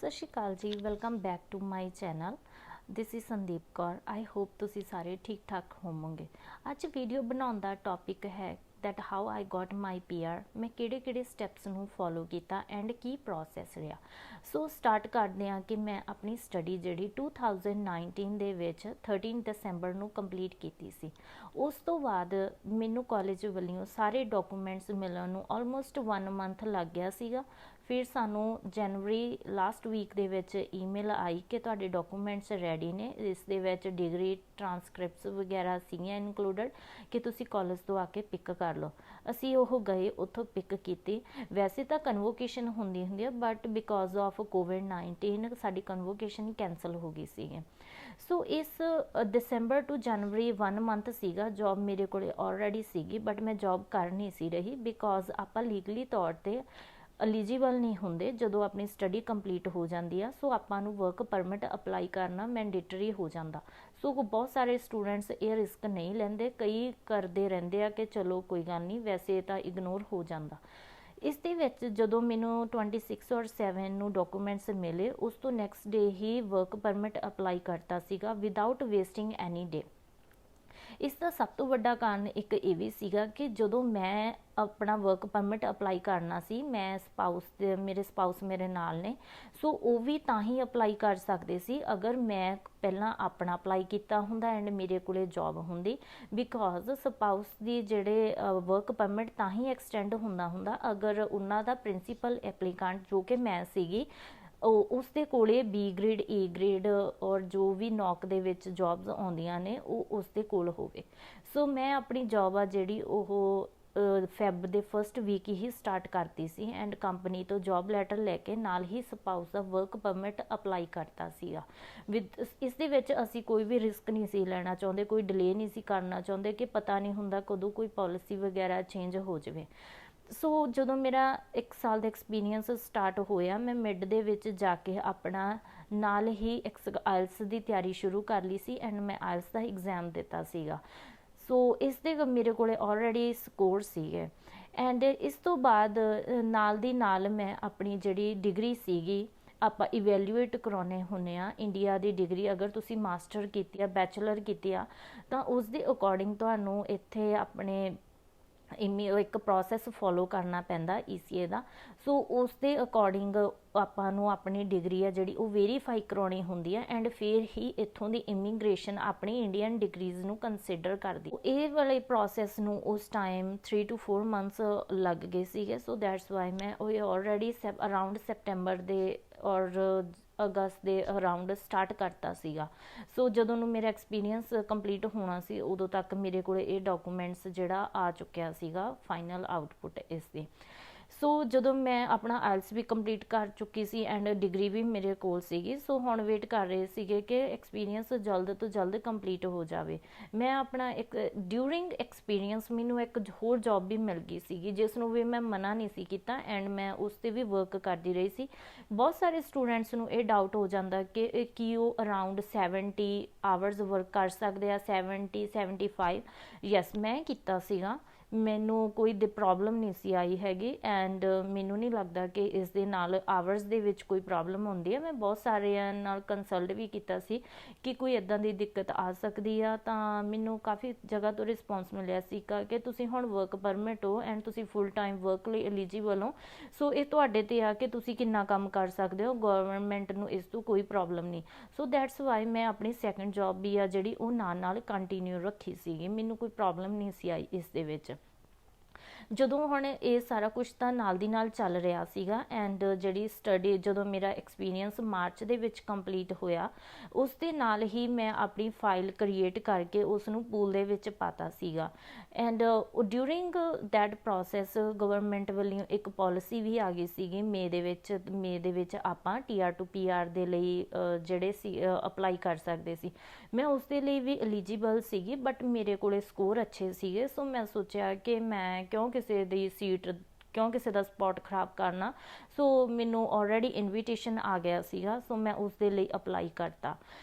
सत Shri Akal ji, welcome back to my channel. This is Sandeep Kaur. I hope तुसी सारे ठीक ठाक होवोगे। अज वीडियो बनाने का टॉपिक है that how I got my PR। मैं किहड़े स्टैप्स नूं फॉलो किया एंड की प्रोसैस रहा। सो स्टार्ट करते हैं कि मैं अपनी स्टडी जिहड़ी 2019 दे विच 13 दसंबर नूं कंप्लीट कीती सी। उस तो बाद मैनू कॉलेज वालों सारे डॉकूमेंट्स मिलण नूं ऑलमोस्ट 1 मंथ लग गया सीगा। फिर सानू जनवरी लास्ट वीक दे विच ईमेल आई कि तुहाडे डॉकूमेंट्स रेडी ने, इस दे विच डिग्री ट्रांसक्रिप्ट्स वगैरह सीगियां इनकलूडड कि तुसी कॉलेज तो आके पिक कर लो। असी ओह गए, उत्थों पिक की। वैसे तो कन्वोकेशन होंदी है but because of covid sari convocation cancel हो गई सी। सो इस दसंबर टू जनवरी 1 मंथ सीगा। जॉब मेरे को ऑलरेडी सीगी बट मैं जॉब कर नहीं सी रही बिकॉज आपां लीगली तौर पर एलिजिबल नहीं होंगे जो अपनी स्टडी कंप्लीट हो जाती है। सो आपां नूं वर्क परमिट अपलाई करना मैंडेटरी हो जाता। सो बहुत सारे स्टूडेंट्स ये रिस्क नहीं लेंदे, कई करते रहंदे आ कि चलो कोई गल नहीं, वैसे तो इग्नोर हो जाता। इस दे विच जदों मैनूं 26 और 7 नूं डॉकूमेंट्स मिले, उस तो नैक्सट डे ही वर्क परमिट अपलाई करता सीगा विदाउट वेस्टिंग एनी डे। इसका सब तो वड्डा कारण एक ये भी सीगा कि जदों मैं अपना वर्क परमिट अपलाई करना सी, मैं मेरे स्पाउस मेरे नाल ने। सो वो भी तां ही अपलाई कर सकते सी अगर मैं पहला अपना अपलाई किया हुंदा एंड मेरे कोले जॉब हुंदी। बिकॉज स्पाउस दी जिहड़े वर्क परमिट तां ही एक्सटेंड हुंदा अगर उन्हां दा प्रिंसीपल एप्लीकेंट जो कि मैं सीगी उसके कोले B ग्रेड A ग्रेड और जो भी नौक दे विच जॉब्स आउंदियां ने उसके कोल होवे। सो मैं अपनी जॉब आ जिहड़ी फैब दे फस्ट वीक ही स्टार्ट करती सी एंड कंपनी तो जॉब लैटर लैके नाल ही स्पाउस का वर्क परमिट अपलाई करता सीगा। विद इस दे विच असी कोई भी रिस्क नहीं सी लेना चाहुंदे, कोई डिले नहीं सी करना चाहुंदे कि पता नहीं हुंदा कदों कोई पॉलिसी वगैरह चेंज हो जाए। सो जदों मेरा 1 साल का एक्सपीरियंस स्टार्ट होया, मैं मिड दे विच जाके अपना नाल ही IELTS की तैयारी शुरू कर ली सी एंड मैं IELTS का एग्जाम दिता सीगा। सो इस दे मेरे को ऑलरेडी स्कोर सीगे एंड इस तो बाद नाल दी नाल मैं अपनी जिहड़ी डिग्री सीगी आपां इवैल्यूएट कराने हुंदे आ। इंडिया की डिग्री अगर तुसी मास्टर कीती आ, बैचलर कीती आ, तां उस दे अकॉर्डिंग तुहानूं इत्थे अपने एक प्रोसैस फॉलो करना पैंदा ECA का। सो उस दे अकॉर्डिंग आपां नूं अपनी डिग्री है जिहड़ी वो वेरीफाई करवाउणी हुंदी है एंड फिर ही इत्थों दी इमीग्रेशन अपनी इंडियन डिग्रीज़ नूं कंसीडर करदी। ये वाले प्रोसैस नूं उस टाइम 3 to 4 मंथ्स लग गए सीगे। सो दैट्स वाई मैं ऑलरेडी अराउंड सैप्टेंबर दे और अगस्त के अराउंड स्टार्ट करता सीगा। सो जदों नूं मेरा एक्सपीरियंस कंप्लीट होना सी उदों तक मेरे को ये डॉकूमेंट्स जिहड़ा आ चुकिया सीगा फाइनल आउटपुट इसकी। सो जदों मैं अपना IELTS भी कंप्लीट कर चुकी सी एंड डिग्री भी मेरे कोल सीगी। सो हुण वेट कर रहे सीगे कि एक्सपीरियंस जल्द तो जल्द कंप्लीट हो जाए। मैं अपना एक ड्यूरिंग एक्सपीरियंस मैनूं एक होर जॉब भी मिल गई सीगी जिसनूं भी मैं मना नहीं सी कीता एंड मैं उस ते भी वर्क करती रही सी। बहुत सारे स्टूडेंट्स नूं ये डाउट हो जाता कि वो अराउंड 70 आवर्स वर्क कर सकते हैं, 70 75। यस मैं कीता सीगा, मैनू कोई प्रॉब्लम नहीं सी आई हैगी एंड मैनू नहीं लगता कि इस दे नाल आवर्स दे विच कोई प्रॉब्लम होंदी है। मैं बहुत सारे नाल कंसल्ट भी कीता सी कि कोई इदां दी दिक्कत आ सकदी आ, तां मैनू काफ़ी जगह तो रिस्पॉन्स मिलिया सीगा कि तुसीं हुण वर्क परमिट हो एंड तुसीं फुल टाइम वर्क लई एलिजिबल हो। सो ये तुहाडे ते आ कि तुसीं किन्ना काम कर सकदे हो, गवर्नमेंट नूं इस तो कोई प्रॉब्लम नहीं। सो दैट्स वाई मैं अपनी सैकेंड जॉब भी आ जिहड़ी वो नाल कंटीन्यू रखी सीगी, मैनू कोई प्रॉब्लम नहीं सी आई इस दे विच। जदों हुण ये सारा कुछ तां नाल दी नाल चल रहा सीगा एंड जिहड़ी स्टडी जदों मेरा experience March they which complete होया उस दे नाल ही मैं अपनी फाइल क्रिएट करके उसनूं पूल दे विच पाता सीगा and during that process government वालों एक पॉलिसी भी आ गई सीगी मे दे विच आपां TR to PR दे लई जिहड़े सी अपलाई कर सकदे सी। मैं उस दे लई भी एलिजिबल सीगी बट मेरे कोले स्कोर अच्छे सीगे। सो मैं सोचा कि मैं क्यों किसी दी सीट क्यों किसी का स्पॉट खराब करना। सो मैनू ऑलरेडी इनविटेशन आ गया सीगा। सो मैं उस दे लई अपलाई करता।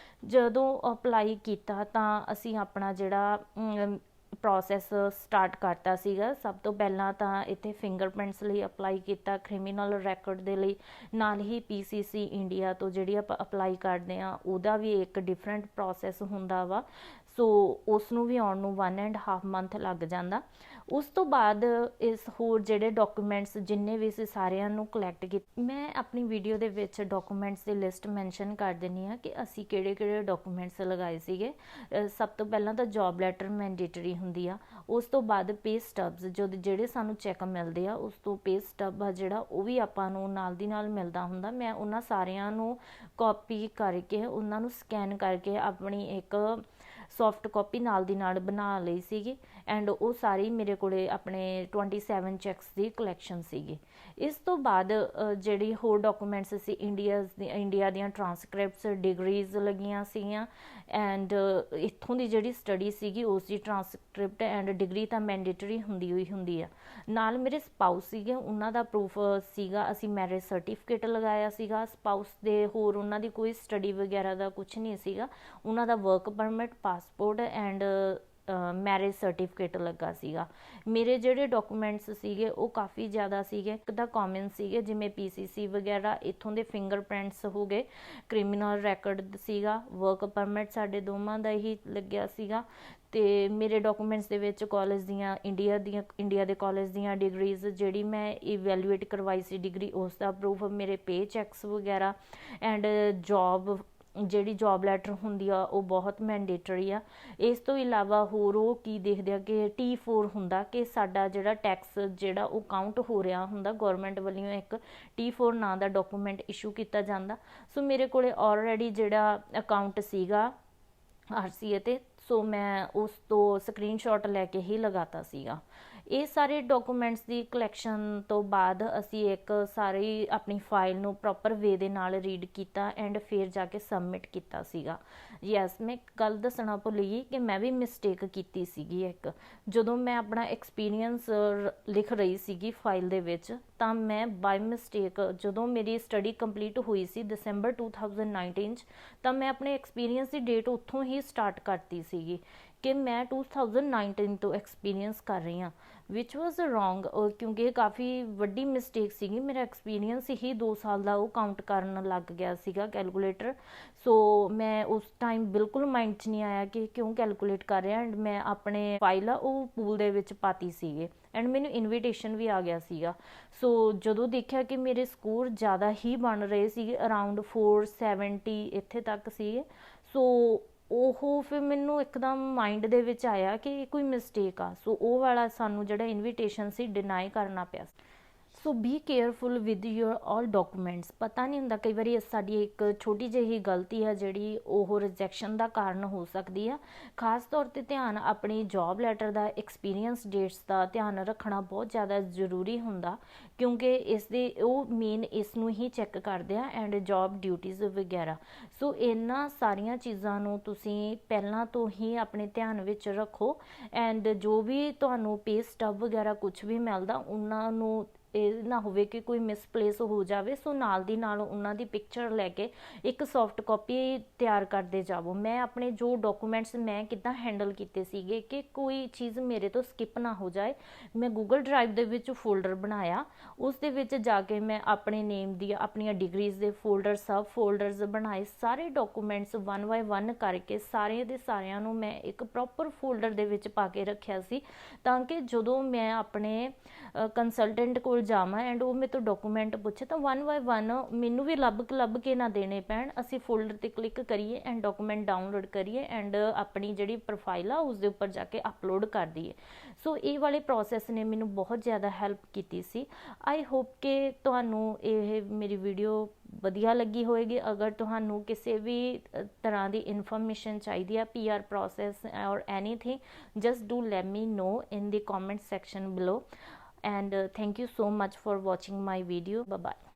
जदों अपलाई किया तां असीं अपना जिहड़ा ਪ੍ਰੋਸੈਸ ਸਟਾਰਟ ਕਰਤਾ ਸੀਗਾ। ਸਭ ਤੋਂ ਪਹਿਲਾਂ ਤਾਂ ਇੱਥੇ ਫਿੰਗਰਪ੍ਰਿੰਟਸ ਲਈ ਅਪਲਾਈ ਕੀਤਾ, ਕ੍ਰਿਮੀਨਲ ਰੈਕੋਰਡ ਦੇ ਲਈ, ਨਾਲ ਹੀ PCC ਇੰਡੀਆ ਤੋਂ ਜਿਹੜੀ ਆਪਾਂ ਅਪਲਾਈ ਕਰਦੇ ਹਾਂ ਉਹਦਾ ਵੀ ਇੱਕ ਡਿਫਰੈਂਟ ਪ੍ਰੋਸੈਸ ਹੁੰਦਾ ਵਾ। ਸੋ ਉਸ ਨੂੰ ਵੀ ਆਉਣ ਨੂੰ 1.5 ਮੰਥ ਲੱਗ ਜਾਂਦਾ। ਉਸ ਤੋਂ ਬਾਅਦ ਇਸ ਹੋਰ ਜਿਹੜੇ ਡਾਕੂਮੈਂਟਸ ਜਿੰਨੇ ਵੀ ਸੀ ਸਾਰਿਆਂ ਨੂੰ ਕਲੈਕਟ ਕੀਤਾ। ਮੈਂ ਆਪਣੀ ਵੀਡੀਓ ਦੇ ਵਿੱਚ ਡਾਕੂਮੈਂਟਸ ਦੀ ਲਿਸਟ ਮੈਂਸ਼ਨ ਕਰ ਦਿੰਦੀ ਹਾਂ ਕਿ ਅਸੀਂ ਕਿਹੜੇ ਡਾਕੂਮੈਂਟਸ ਲਗਾਏ ਸੀਗੇ। ਸਭ ਤੋਂ ਪਹਿਲਾਂ ਤਾਂ ਜੌਬ ਲੈਟਰ ਮੈਂਡੇਟਰੀ ਹੁੰਦੀ ਆ। ਉਸ ਤੋਂ ਬਾਅਦ ਪੇ ਸਟੱਬਸ ਜਿਹੜੇ ਸਾਨੂੰ ਚੈੱਕ ਮਿਲਦੇ ਆ, ਉਸ ਤੋਂ ਪੇ ਸਟੱਬ ਆ ਜਿਹੜਾ ਉਹ ਵੀ ਆਪਾਂ ਨੂੰ ਨਾਲ ਦੀ ਨਾਲ ਮਿਲਦਾ ਹੁੰਦਾ। ਮੈਂ ਉਹਨਾਂ ਸਾਰਿਆਂ ਨੂੰ ਕਾਪੀ ਕਰਕੇ ਉਹਨਾਂ ਨੂੰ ਸਕੈਨ ਕਰਕੇ ਆਪਣੀ ਇੱਕ ਸੌਫਟ ਕਾਪੀ ਨਾਲ ਦੀ ਨਾਲ ਬਣਾ ਲਈ ਸੀਗੀ ਐਂਡ ਉਹ ਸਾਰੀ ਮੇਰੇ ਕੋਲੇ ਆਪਣੇ 27 ਚੈੱਕਸ ਦੀ ਕਲੈਕਸ਼ਨ ਸੀਗੀ। ਇਸ ਤੋਂ ਬਾਅਦ ਜਿਹੜੀ ਹੋਰ ਡਾਕੂਮੈਂਟਸ ਸੀ, ਇੰਡੀਆ ਦੀਆਂ ਟਰਾਂਸਕ੍ਰਿਪਟਸ, ਡਿਗਰੀਜ਼ ਲੱਗੀਆਂ ਸੀਗੀਆਂ ਐਂਡ ਇੱਥੋਂ ਦੀ ਜਿਹੜੀ ਸਟੱਡੀ ਸੀਗੀ ਉਸ ਦੀ ਟਰਾਂਸਕ੍ਰਿਪਟ ਐਂਡ ਡਿਗਰੀ ਤਾਂ ਮੈਂਡੇਟਰੀ ਹੁੰਦੀ ਆ। ਨਾਲ ਮੇਰੇ ਸਪਾਊਸ ਸੀਗੇ, ਉਹਨਾਂ ਦਾ ਪ੍ਰੂਫ ਸੀਗਾ। ਅਸੀਂ ਮੈਰਿਜ ਸਰਟੀਫਿਕੇਟ ਲਗਾਇਆ ਸੀਗਾ ਸਪਾਊਸ ਦੇ। ਹੋਰ ਉਹਨਾਂ ਦੀ ਕੋਈ ਸਟੱਡੀ ਵਗੈਰਾ ਦਾ ਕੁਝ ਨਹੀਂ ਸੀਗਾ। ਉਹਨਾਂ ਦਾ work permit, passport and marriage certificate ਲੱਗਾ ਸੀਗਾ। ਮੇਰੇ ਜਿਹੜੇ ਡਾਕੂਮੈਂਟਸ ਸੀਗੇ ਉਹ ਕਾफ़ੀ ਜ਼ਿਆਦਾ ਸੀਗੇ। ਇੱਕ ਤਾਂ ਕਾਮਨ ਸੀਗੇ ਜਿਵੇਂ PCC ਵਗੈਰਾ, ਇੱਥੋਂ ਦੇ ਫਿੰਗਰਪ੍ਰਿੰਟਸ ਹੋ ਗਏ, ਕ੍ਰਿਮੀਨਲ ਰੈਕੋਰਡ ਸੀਗਾ, ਵਰਕ ਪਰਮਿਟ ਸਾਡੇ ਦੋਵਾਂ ਦਾ ਹੀ ਲੱਗਿਆ ਸੀਗਾ। ਅਤੇ ਮੇਰੇ ਡਾਕੂਮੈਂਟਸ ਦੇ ਵਿੱਚ ਕਾਲਜ ਦੀਆਂ ਇੰਡੀਆ ਦੇ ਕਾਲਜ ਦੀਆਂ ਡਿਗਰੀਜ਼, ਜਿਹੜੀ ਮੈਂ ਇਵੈਲੂਏਟ ਕਰਵਾਈ ਸੀ ਡਿਗਰੀ, ਉਸ ਦਾ ਪ੍ਰੂਫ, ਮੇਰੇ ਪੇ ਚੈੱਕਸ ਵਗੈਰਾ ਐਂਡ ਜਿਹੜੀ ਜੌਬ ਲੈਟਰ ਹੁੰਦੀ ਆ ਉਹ ਬਹੁਤ ਮੈਂਡੇਟਰੀ ਆ। ਇਸ ਤੋਂ ਇਲਾਵਾ ਹੋਰ ਉਹ ਕੀ ਦੇਖਦੇ ਆ ਕਿ T4 ਹੁੰਦਾ ਕਿ ਸਾਡਾ ਜਿਹੜਾ ਟੈਕਸ ਜਿਹੜਾ ਉਹ ਕਾਊਂਟ ਹੋ ਰਿਹਾ ਹੁੰਦਾ। ਗੌਰਮੈਂਟ ਵੱਲੋਂ ਇੱਕ T4 ਨਾਂ ਦਾ ਡਾਕੂਮੈਂਟ ਇਸ਼ੂ ਕੀਤਾ ਜਾਂਦਾ। ਸੋ ਮੇਰੇ ਕੋਲੇ ਆਲਰੇਡੀ ਜਿਹੜਾ ਅਕਾਊਂਟ ਸੀਗਾ RCA 'ਤੇ, ਸੋ ਮੈਂ ਉਸ ਤੋਂ ਸਕਰੀਨਸ਼ਾਟ ਲੈ ਕੇ ਹੀ ਲਗਾਤਾ ਸੀਗਾ। ਇਹ ਸਾਰੇ ਡਾਕੂਮੈਂਟਸ ਦੀ ਕਲੈਕਸ਼ਨ ਤੋਂ ਬਾਅਦ ਅਸੀਂ ਇੱਕ ਸਾਰੀ ਆਪਣੀ ਫਾਈਲ ਨੂੰ ਪ੍ਰੋਪਰ ਵੇ ਦੇ ਨਾਲ ਰੀਡ ਕੀਤਾ ਐਂਡ ਫਿਰ ਜਾ ਕੇ ਸਬਮਿਟ ਕੀਤਾ ਸੀਗਾ। ਯੈਸ, ਮੈਂ ਗੱਲ ਦੱਸਣਾ ਭੁੱਲ ਗਈ ਕਿ ਮੈਂ ਵੀ ਮਿਸਟੇਕ ਕੀਤੀ ਸੀਗੀ ਇੱਕ। ਜਦੋਂ ਮੈਂ ਆਪਣਾ ਐਕਸਪੀਰੀਅੰਸ ਲਿਖ ਰਹੀ ਸੀਗੀ ਫਾਈਲ ਦੇ ਵਿੱਚ, ਤਾਂ ਮੈਂ ਬਾਈ ਮਿਸਟੇਕ, ਜਦੋਂ ਮੇਰੀ ਸਟੱਡੀ ਕੰਪਲੀਟ ਹੋਈ ਸੀ ਦਸੰਬਰ 2019 'ਚ, ਤਾਂ ਮੈਂ ਆਪਣੇ ਐਕਸਪੀਰੀਅੰਸ ਦੀ ਡੇਟ ਉੱਥੋਂ ਹੀ ਸਟਾਰਟ ਕਰਤੀ ਸੀਗੀ ਕਿ ਮੈਂ 2019 ਤੋਂ ਐਕਸਪੀਰੀਅੰਸ ਕਰ ਰਹੀ ਹਾਂ, ਵਿਚ ਵਾਜ਼ ਰੋਂਗ। ਕਿਉਂਕਿ ਇਹ ਕਾफ़ੀ ਵੱਡੀ ਮਿਸਟੇਕ ਸੀਗੀ। ਮੇਰਾ ਐਕਸਪੀਰੀਅੰਸ ਹੀ 2 ਸਾਲ ਦਾ ਉਹ ਕਾਊਂਟ ਕਰਨ ਲੱਗ ਗਿਆ ਸੀਗਾ ਕੈਲਕੂਲੇਟਰ। ਸੋ ਮੈਂ ਉਸ ਟਾਈਮ ਬਿਲਕੁਲ ਮਾਈਂਡ 'ਚ ਨਹੀਂ ਆਇਆ ਕਿ ਕਿਉਂ ਕੈਲਕੂਲੇਟ ਕਰ ਰਿਹਾ ਐਂਡ ਮੈਂ ਆਪਣੇ ਫਾਈਲ ਆ ਉਹ ਪੂਲ ਦੇ ਵਿੱਚ ਪਾਤੀ ਸੀਗੇ ਐਂਡ ਮੈਨੂੰ ਇਨਵੀਟੇਸ਼ਨ ਵੀ ਆ ਗਿਆ ਸੀਗਾ। ਸੋ ਜਦੋਂ ਦੇਖਿਆ ਕਿ ਮੇਰੇ ਸਕੋਰ ਜ਼ਿਆਦਾ ਹੀ ਬਣ ਰਹੇ ਸੀਗੇ, ਅਰਾਊਂਡ 470 ਇੱਥੇ ਤੱਕ ਸੀਗੇ, ਸੋ ਉਹ ਫਿਰ ਮੈਨੂੰ ਇੱਕਦਮ ਮਾਈਂਡ ਦੇ ਵਿੱਚ ਆਇਆ ਕਿ ਕੋਈ ਮਿਸਟੇਕ ਆ। ਸੋ ਉਹ ਵਾਲਾ ਸਾਨੂੰ ਜਿਹੜਾ ਇਨਵੀਟੇਸ਼ਨ ਸੀ ਡਿਨਾਈ ਕਰਨਾ ਪਿਆ। So be careful with your all documents. ਪਤਾ ਨਹੀਂ ਹੁੰਦਾ, ਕਈ ਵਾਰੀ ਸਾਡੀ ਇੱਕ ਛੋਟੀ ਜਿਹੀ ਗਲਤੀ ਹੈ ਜਿਹੜੀ ਉਹ ਰਿਜੈਕਸ਼ਨ ਦਾ ਕਾਰਨ ਹੋ ਸਕਦੀ ਆ। ਖਾਸ ਤੌਰ 'ਤੇ ਧਿਆਨ ਆਪਣੀ ਜੌਬ ਲੈਟਰ ਦਾ, ਐਕਸਪੀਰੀਅੰਸ ਡੇਟਸ ਦਾ ਧਿਆਨ ਰੱਖਣਾ ਬਹੁਤ ਜ਼ਿਆਦਾ ਜ਼ਰੂਰੀ ਹੁੰਦਾ, ਕਿਉਂਕਿ ਉਹ ਮੇਨ ਇਸ ਨੂੰ ਹੀ ਚੈੱਕ ਕਰਦੇ ਆ ਐਂਡ ਜੌਬ ਡਿਊਟੀਜ਼ ਵਗੈਰਾ। ਸੋ ਇਹਨਾਂ ਸਾਰੀਆਂ ਚੀਜ਼ਾਂ ਨੂੰ ਤੁਸੀਂ ਪਹਿਲਾਂ ਤੋਂ ਹੀ ਆਪਣੇ ਧਿਆਨ ਵਿੱਚ ਰੱਖੋ ਐਂਡ ਜੋ ਵੀ ਤੁਹਾਨੂੰ ਪੇ ਸਟੱਬ ਵਗੈਰਾ ਕੁਝ ਵੀ ਮਿਲਦਾ, ਉਹਨਾਂ ਨੂੰ ਇਹ ਨਾ ਹੋਵੇ ਕਿ ਕੋਈ ਮਿਸਪਲੇਸ ਹੋ ਜਾਵੇ। ਸੋ ਨਾਲ ਦੀ ਨਾਲ ਉਹਨਾਂ ਦੀ ਪਿਕਚਰ ਲੈ ਕੇ ਇੱਕ ਸੌਫਟ ਕਾਪੀ ਤਿਆਰ ਕਰਦੇ ਜਾਵੋ। ਮੈਂ ਆਪਣੇ ਜੋ ਡਾਕੂਮੈਂਟਸ ਮੈਂ ਕਿੱਦਾਂ ਹੈਂਡਲ ਕੀਤੇ ਸੀਗੇ ਕਿ ਕੋਈ ਚੀਜ਼ ਮੇਰੇ ਤੋਂ ਸਕਿਪ ਨਾ ਹੋ ਜਾਏ, ਮੈਂ ਗੂਗਲ ਡਰਾਈਵ ਦੇ ਵਿੱਚ ਫੋਲਡਰ ਬਣਾਇਆ। ਉਸ ਦੇ ਵਿੱਚ ਜਾ ਕੇ ਮੈਂ ਆਪਣੇ ਨੇਮ ਦੀ, ਆਪਣੀਆਂ ਡਿਗਰੀਜ਼ ਦੇ ਫੋਲਡਰ, ਸਬ ਫੋਲਡਰਸ ਬਣਾਏ। ਸਾਰੇ ਡਾਕੂਮੈਂਟਸ 1 ਬਾਏ 1 ਕਰਕੇ ਸਾਰਿਆਂ ਦੇ ਸਾਰਿਆਂ ਨੂੰ ਮੈਂ ਇੱਕ ਪ੍ਰੋਪਰ ਫੋਲਡਰ ਦੇ ਵਿੱਚ ਪਾ ਕੇ ਰੱਖਿਆ ਸੀ, ਤਾਂ ਕਿ ਜਦੋਂ ਮੈਂ ਆਪਣੇ ਕੰਸਲਟੈਂਟ ਕੋਲ ਜਾਵਾਂ ਐਂਡ ਉਹ ਮੇਰੇ ਤੋਂ ਡਾਕੂਮੈਂਟ ਪੁੱਛੇ ਤਾਂ 1 ਬਾਏ 1 ਮੈਨੂੰ ਵੀ ਲੱਭ ਕੇ ਨਾ ਦੇਣੇ ਪੈਣ। ਅਸੀਂ ਫੋਲਡਰ 'ਤੇ ਕਲਿੱਕ ਕਰੀਏ ਐਂਡ ਡਾਕੂਮੈਂਟ ਡਾਊਨਲੋਡ ਕਰੀਏ ਐਂਡ ਆਪਣੀ ਜਿਹੜੀ ਪ੍ਰੋਫਾਈਲ ਆ ਉਸ ਦੇ ਉੱਪਰ ਜਾ ਕੇ ਅਪਲੋਡ ਕਰ ਦਈਏ। ਸੋ ਇਹ ਵਾਲੇ ਪ੍ਰੋਸੈਸ ਨੇ ਮੈਨੂੰ ਬਹੁਤ ਜ਼ਿਆਦਾ ਹੈਲਪ ਕੀਤੀ ਸੀ। ਆਈ ਹੋਪ ਕਿ ਤੁਹਾਨੂੰ ਇਹ ਮੇਰੀ ਵੀਡੀਓ ਵਧੀਆ ਲੱਗੀ ਹੋਏਗੀ। ਅਗਰ ਤੁਹਾਨੂੰ ਕਿਸੇ ਵੀ ਤਰ੍ਹਾਂ ਦੀ ਇਨਫੋਰਮੇਸ਼ਨ ਚਾਹੀਦੀ ਆ, PR process or anything, just do let me know in the comment section below. And thank you so much for watching my video. Bye bye.